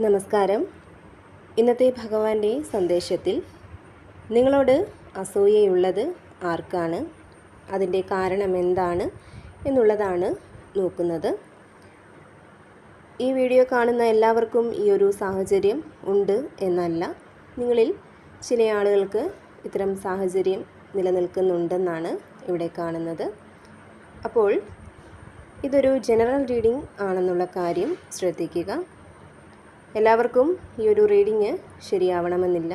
നമസ്കാരം. ഇന്നത്തെ ഭഗവാന്റെ സന്ദേശത്തിൽ നിങ്ങളോട് അസൂയയുള്ളത് ആർക്കാണ്, അതിൻ്റെ കാരണം എന്താണ് എന്നുള്ളതാണ് നോക്കുന്നത്. ഈ വീഡിയോ കാണുന്ന എല്ലാവർക്കും ഈ ഒരു സാഹചര്യം ഉണ്ട് എന്നല്ല, നിങ്ങളിൽ ചില ആളുകൾക്ക് ഇത്തരം സാഹചര്യം നിലനിൽക്കുന്നുണ്ടെന്നാണ് ഇവിടെ കാണുന്നത്. അപ്പോൾ ഇതൊരു ജനറൽ റീഡിംഗ് ആണെന്നുള്ള കാര്യം ശ്രദ്ധിക്കുക. എല്ലാവർക്കും ഈ ഒരു റീഡിങ് ശരിയാവണമെന്നില്ല.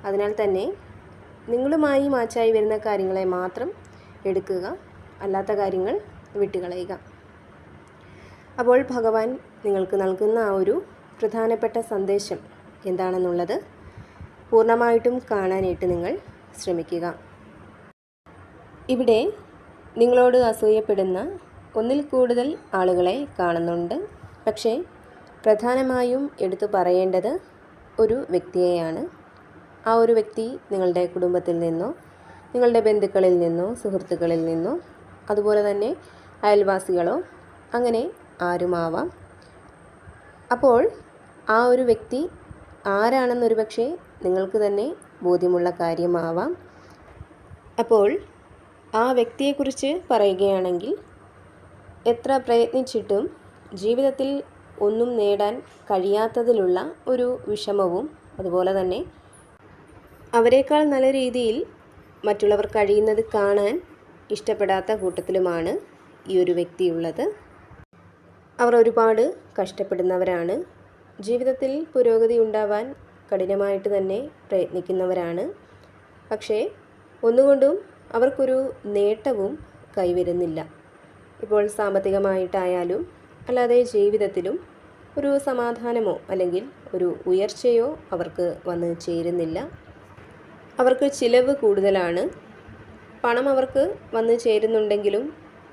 അതിനാൽ തന്നെ നിങ്ങളുമായി മാച്ചായി വരുന്ന കാര്യങ്ങളെ മാത്രം എടുക്കുക, അല്ലാത്ത കാര്യങ്ങൾ വിട്ടുകളയുക. അപ്പോൾ ഭഗവാൻ നിങ്ങൾക്ക് നൽകുന്ന ആ ഒരു പ്രധാനപ്പെട്ട സന്ദേശം എന്താണെന്നുള്ളത് പൂർണ്ണമായിട്ടും കാണാനായിട്ട് നിങ്ങൾ ശ്രമിക്കുക. ഇവിടെ നിങ്ങളോട് അസൂയപ്പെടുന്ന ഒന്നിൽ കൂടുതൽ ആളുകളെ കാണുന്നുണ്ട്. പക്ഷേ പ്രധാനമായും എടുത്തു പറയേണ്ടത് ഒരു വ്യക്തിയെയാണ്. ആ ഒരു വ്യക്തി നിങ്ങളുടെ കുടുംബത്തിൽ നിന്നോ, നിങ്ങളുടെ ബന്ധുക്കളിൽ നിന്നോ, സുഹൃത്തുക്കളിൽ നിന്നോ, അതുപോലെ തന്നെ അയൽവാസികളോ, അങ്ങനെ ആരുമാവാം. അപ്പോൾ ആ ഒരു വ്യക്തി ആരാണെന്നൊരു പക്ഷേ നിങ്ങൾക്ക് തന്നെ ബോധ്യമുള്ള കാര്യമാവാം. അപ്പോൾ ആ വ്യക്തിയെക്കുറിച്ച് പറയുകയാണെങ്കിൽ, എത്ര പ്രയത്നിച്ചിട്ടും ജീവിതത്തിൽ ഒന്നും നേടാൻ കഴിയാത്തതിലുള്ള ഒരു വിഷമവും, അതുപോലെ തന്നെ അവരെക്കാൾ നല്ല രീതിയിൽ മറ്റുള്ളവർ കഴിയുന്നത് കാണാൻ ഇഷ്ടപ്പെടാത്ത കൂട്ടത്തിലുമാണ് ഈ ഒരു വ്യക്തിയുള്ളത്. അവർ ഒരുപാട് കഷ്ടപ്പെടുന്നവരാണ്. ജീവിതത്തിൽ പുരോഗതി ഉണ്ടാവാൻ കഠിനമായിട്ട് തന്നെ പ്രയത്നിക്കുന്നവരാണ്. പക്ഷേ ഒന്നുകൊണ്ടും അവർക്കൊരു നേട്ടവും കൈവരുന്നില്ല. ഇപ്പോൾ സാമ്പത്തികമായിട്ടായാലും അല്ലാതെ ജീവിതത്തിലും ഒരു സമാധാനമോ അല്ലെങ്കിൽ ഒരു ഉയർച്ചയോ അവർക്ക് വന്ന് ചേരുന്നില്ല. അവർക്ക് ചിലവ് കൂടുതലാണ്. പണം അവർക്ക് വന്ന് ചേരുന്നുണ്ടെങ്കിലും,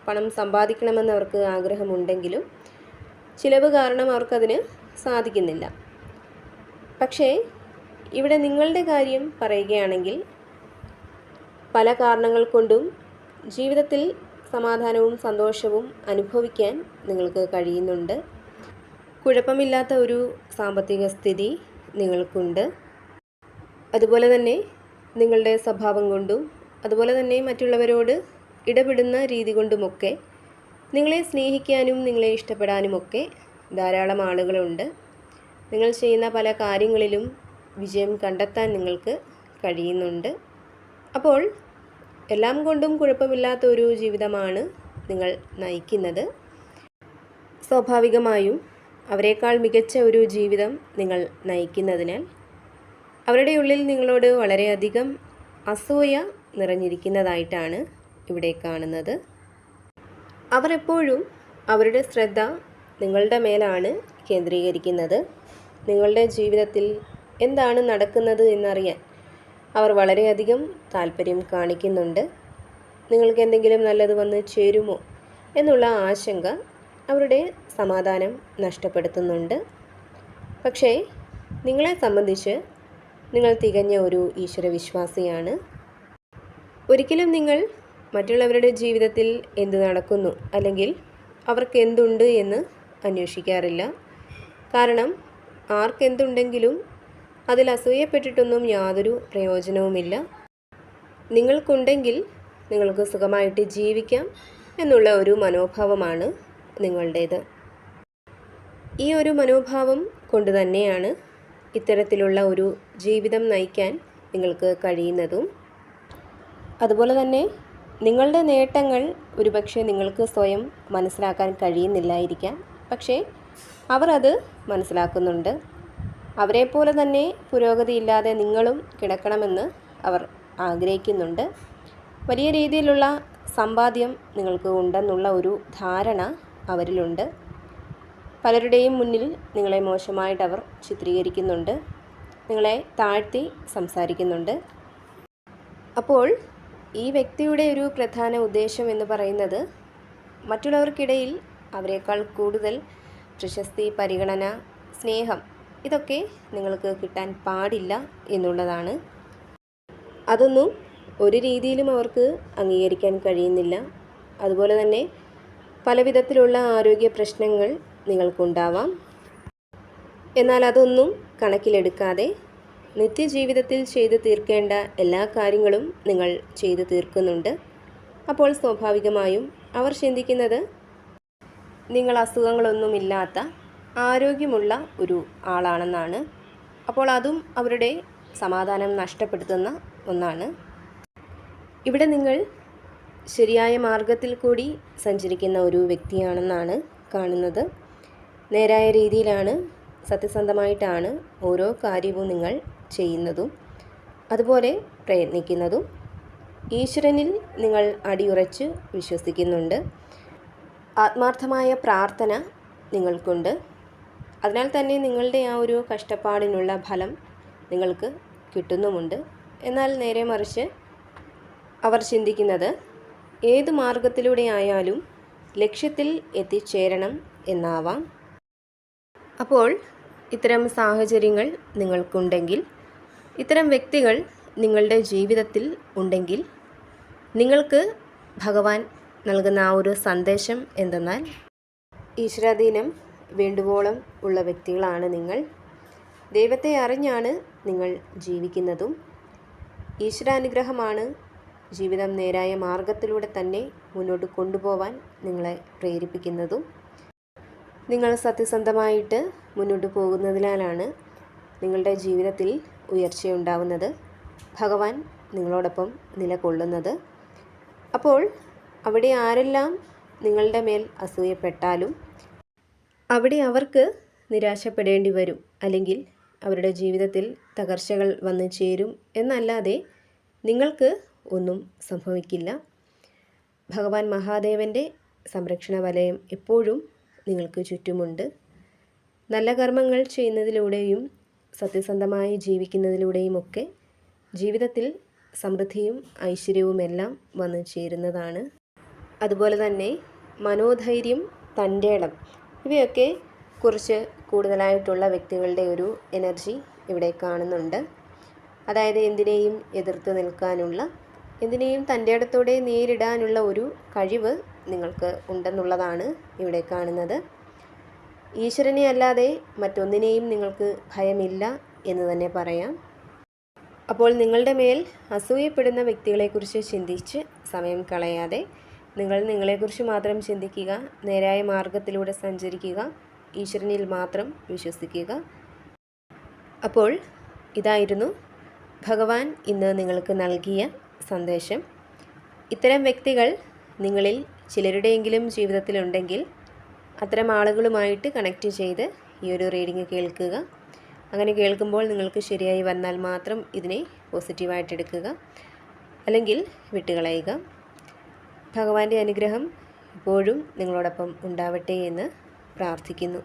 പണം സമ്പാദിക്കണമെന്ന് അവർക്ക് ആഗ്രഹമുണ്ടെങ്കിലും ചിലവ് കാരണം അവർക്കതിന് സാധിക്കുന്നില്ല. പക്ഷേ ഇവിടെ നിങ്ങളുടെ കാര്യം പറയുകയാണെങ്കിൽ, പല കാരണങ്ങൾ കൊണ്ടും ജീവിതത്തിൽ സമാധാനവും സന്തോഷവും അനുഭവിക്കാൻ നിങ്ങൾക്ക് കഴിയുന്നുണ്ട്. കുഴപ്പമില്ലാത്ത ഒരു സാമ്പത്തിക സ്ഥിതി നിങ്ങൾക്കുണ്ട്. അതുപോലെ തന്നെ നിങ്ങളുടെ സ്വഭാവം കൊണ്ടും, അതുപോലെ തന്നെ മറ്റുള്ളവരോട് ഇടപെടുന്ന രീതി കൊണ്ടുമൊക്കെ നിങ്ങളെ സ്നേഹിക്കാനും നിങ്ങളെ ഇഷ്ടപ്പെടാനുമൊക്കെ ധാരാളം ആളുകളുണ്ട്. നിങ്ങൾ ചെയ്യുന്ന പല കാര്യങ്ങളിലും വിജയം കണ്ടെത്താൻ നിങ്ങൾക്ക് കഴിയുന്നുണ്ട്. അപ്പോൾ എല്ലാം കൊണ്ടും കുഴപ്പമില്ലാത്ത ഒരു ജീവിതമാണ് നിങ്ങൾ നയിക്കുന്നത്. സ്വാഭാവികമായും അവരെക്കാൾ മികച്ച ഒരു ജീവിതം നിങ്ങൾ നയിക്കുന്നതിനാൽ അവരുടെ ഉള്ളിൽ നിങ്ങളോട് വളരെയധികം അസൂയ നിറഞ്ഞിരിക്കുന്നതായിട്ടാണ് ഇവിടെ കാണുന്നത്. അവർ എപ്പോഴും അവരുടെ ശ്രദ്ധ നിങ്ങളുടെ മേലാണ് കേന്ദ്രീകരിക്കുന്നത്. നിങ്ങളുടെ ജീവിതത്തിൽ എന്താണ് നടക്കുന്നത് എന്നറിയാൻ അവർ വളരെയധികം താല്പര്യം കാണിക്കുന്നുണ്ട്. നിങ്ങൾക്ക് എന്തെങ്കിലും നല്ലത് വന്ന് ചേരുമോ എന്നുള്ള ആശങ്ക അവരുടെ സമാധാനം നഷ്ടപ്പെടുത്തുന്നുണ്ട്. പക്ഷേ നിങ്ങളെ സംബന്ധിച്ച് നിങ്ങൾ തികഞ്ഞ ഒരു ഈശ്വരവിശ്വാസിയാണ്. ഒരിക്കലും നിങ്ങൾ മറ്റുള്ളവരുടെ ജീവിതത്തിൽ എന്ത് നടക്കുന്നു അല്ലെങ്കിൽ അവർക്ക് എന്തുണ്ട് എന്ന് അന്വേഷിക്കാറില്ല. കാരണം ആർക്കെന്തുണ്ടെങ്കിലും അതിൽ അസൂയപ്പെട്ടിട്ടൊന്നും യാതൊരു പ്രയോജനവുമില്ല. നിങ്ങൾക്കുണ്ടെങ്കിൽ നിങ്ങൾക്ക് സുഖമായിട്ട് ജീവിക്കാം എന്നുള്ള ഒരു മനോഭാവമാണ് നിങ്ങളുടേത്. ഈ ഒരു മനോഭാവം കൊണ്ട് തന്നെയാണ് ഇത്തരത്തിലുള്ള ഒരു ജീവിതം നയിക്കാൻ നിങ്ങൾക്ക് കഴിയുന്നതും. അതുപോലെ തന്നെ നിങ്ങളുടെ നേട്ടങ്ങൾ ഒരുപക്ഷെ നിങ്ങൾക്ക് സ്വയം മനസ്സിലാക്കാൻ കഴിയുന്നില്ലായിരിക്കാം. പക്ഷേ അവർ അത് മനസ്സിലാക്കുന്നുണ്ട്. അവരെപ്പോലെ തന്നെ പുരോഗതിയില്ലാതെ നിങ്ങളും കിടക്കണമെന്ന് അവർ ആഗ്രഹിക്കുന്നുണ്ട്. വലിയ രീതിയിലുള്ള സമ്പാദ്യം നിങ്ങൾക്ക് ഉണ്ടെന്നുള്ള ഒരു ധാരണ അവരിലുണ്ട്. പലരുടെയും മുന്നിൽ നിങ്ങളെ മോശമായിട്ട് അവർ ചിത്രീകരിക്കുന്നുണ്ട്, നിങ്ങളെ താഴ്ത്തി സംസാരിക്കുന്നുണ്ട്. അപ്പോൾ ഈ വ്യക്തിയുടെ ഒരു പ്രധാന ഉദ്ദേശം എന്ന് പറയുന്നത് മറ്റുള്ളവർക്കിടയിൽ അവരെക്കാൾ കൂടുതൽ പ്രശസ്തി, പരിഗണന, സ്നേഹം ഇതൊക്കെ നിങ്ങൾക്ക് കിട്ടാൻ പാടില്ല എന്നുള്ളതാണ്. അതൊന്നും ഒരു രീതിയിലും അവർക്ക് അംഗീകരിക്കാൻ കഴിയുന്നില്ല. അതുപോലെ തന്നെ പല വിധത്തിലുള്ള ആരോഗ്യ പ്രശ്നങ്ങൾ നിങ്ങൾക്കുണ്ടാവാം. എന്നാൽ അതൊന്നും കണക്കിലെടുക്കാതെ നിത്യജീവിതത്തിൽ ചെയ്തു തീർക്കേണ്ട എല്ലാ കാര്യങ്ങളും നിങ്ങൾ ചെയ്തു തീർക്കുന്നുണ്ട്. അപ്പോൾ സ്വാഭാവികമായും അവർ ചിന്തിക്കുന്നത് നിങ്ങൾ അസുഖങ്ങളൊന്നുമില്ലാത്ത ആരോഗ്യമുള്ള ഒരു ആളാണെന്നാണ്. അപ്പോൾ അതും അവരുടെ സമാധാനം നഷ്ടപ്പെടുത്തുന്ന ഒന്നാണ്. ഇവിടെ നിങ്ങൾ ശരിയായ മാർഗത്തിൽ കൂടി സഞ്ചരിക്കുന്ന ഒരു വ്യക്തിയാണെന്നാണ് കാണുന്നത്. നേരായ രീതിയിലാണ്, സത്യസന്ധമായിട്ടാണ് ഓരോ കാര്യവും നിങ്ങൾ ചെയ്യുന്നതും അതുപോലെ പ്രയത്നിക്കുന്നതും. ഈശ്വരനിൽ നിങ്ങൾ അടിയുറച്ച് വിശ്വസിക്കുന്നുണ്ട്. ആത്മാർത്ഥമായ പ്രാർത്ഥന നിങ്ങൾക്കുണ്ട്. അതിനാൽ തന്നെ നിങ്ങളുടെ ആ ഒരു കഷ്ടപ്പാടിനുള്ള ഫലം നിങ്ങൾക്ക് കിട്ടുന്നുമുണ്ട്. എന്നാൽ നേരെ മറിച്ച് അവർ ചിന്തിക്കുന്നത് ഏത് മാർഗത്തിലൂടെ ആയാലും ലക്ഷ്യത്തിൽ എത്തിച്ചേരണം എന്നാവാം. അപ്പോൾ ഇത്തരം സാഹചര്യങ്ങൾ നിങ്ങൾക്കുണ്ടെങ്കിൽ, ഇത്തരം വ്യക്തികൾ നിങ്ങളുടെ ജീവിതത്തിൽ ഉണ്ടെങ്കിൽ, നിങ്ങൾക്ക് ഭഗവാൻ നൽകുന്ന ആ ഒരു സന്ദേശം എന്തെന്നാൽ, ഈശ്വരാധീനം വേണ്ടുവോളം ഉള്ള വ്യക്തികളാണ് നിങ്ങൾ. ദൈവത്തെ അറിഞ്ഞാണ് നിങ്ങൾ ജീവിക്കുന്നതും. ഈശ്വരാനുഗ്രഹമാണ് ജീവിതം നേരായ മാർഗത്തിലൂടെ തന്നെ മുന്നോട്ട് കൊണ്ടുപോകാൻ നിങ്ങളെ പ്രേരിപ്പിക്കുന്നതും. നിങ്ങൾ സത്യസന്ധമായിട്ട് മുന്നോട്ട് പോകുന്നതിനാലാണ് നിങ്ങളുടെ ജീവിതത്തിൽ ഉയർച്ചയുണ്ടാവുന്നത്. ഭഗവാൻ നിങ്ങളോടൊപ്പം നിലകൊള്ളുന്നത്. അപ്പോൾ അവിടെ ആരെല്ലാം നിങ്ങളുടെ മേൽ അസൂയപ്പെട്ടാലും അവിടെ അവർക്ക് നിരാശപ്പെടേണ്ടി വരും, അല്ലെങ്കിൽ അവരുടെ ജീവിതത്തിൽ തകർച്ചകൾ വന്നു ചേരും എന്നല്ലാതെ നിങ്ങൾക്ക് ഒന്നും സംഭവിക്കില്ല. ഭഗവാൻ മഹാദേവൻ്റെ സംരക്ഷണ വലയം എപ്പോഴും നിങ്ങൾക്ക് ചുറ്റുമുണ്ട്. നല്ല കർമ്മങ്ങൾ ചെയ്യുന്നതിലൂടെയും സത്യസന്ധമായി ജീവിക്കുന്നതിലൂടെയുമൊക്കെ ജീവിതത്തിൽ സമൃദ്ധിയും ഐശ്വര്യവുമെല്ലാം വന്നു ചേരുന്നതാണ്. അതുപോലെ തന്നെ മനോധൈര്യം, തൻ്റേടം, ഇവയൊക്കെ കുറച്ച് കൂടുതലായിട്ടുള്ള വ്യക്തികളുടെ ഒരു എനർജി ഇവിടെ കാണുന്നുണ്ട്. അതായത് എന്തിനേയും എതിർത്ത് നിൽക്കാനുള്ള, എന്തിനേയും തൻ്റേടത്തോടെ നേരിടാനുള്ള ഒരു കഴിവ് നിങ്ങൾക്ക് ഉണ്ടെന്നുള്ളതാണ് ഇവിടെ കാണുന്നത്. ഈശ്വരനെ അല്ലാതെ മറ്റൊന്നിനെയും നിങ്ങൾക്ക് ഭയമില്ല എന്ന് തന്നെ പറയാം. അപ്പോൾ നിങ്ങളുടെ മേൽ അസൂയപ്പെടുന്ന വ്യക്തികളെക്കുറിച്ച് ചിന്തിച്ച് സമയം കളയാതെ നിങ്ങൾ നിങ്ങളെക്കുറിച്ച് മാത്രം ചിന്തിക്കുക, നേരായ മാർഗത്തിലൂടെ സഞ്ചരിക്കുക, ഈശ്വരനിൽ മാത്രം വിശ്വസിക്കുക. അപ്പോൾ ഇതായിരുന്നു ഭഗവാൻ ഇന്ന് നിങ്ങൾക്ക് നൽകിയ സന്ദേശം. ഇത്തരം വ്യക്തികൾ നിങ്ങളിൽ ചിലരുടെയെങ്കിലും ജീവിതത്തിലുണ്ടെങ്കിൽ അത്തരം ആളുകളുമായിട്ട് കണക്റ്റ് ചെയ്ത് ഈ ഒരു റീഡിംഗ് കേൾക്കുക. അങ്ങനെ കേൾക്കുമ്പോൾ നിങ്ങൾക്ക് ശരിയായി വന്നാൽ മാത്രം ഇതിനെ പോസിറ്റീവായിട്ട് എടുക്കുക, അല്ലെങ്കിൽ വിട്ടുകളയുക. ഭഗവാന്റെ അനുഗ്രഹം എപ്പോഴും നിങ്ങളോടൊപ്പം ഉണ്ടാവട്ടെ എന്ന് പ്രാർത്ഥിക്കുന്നു.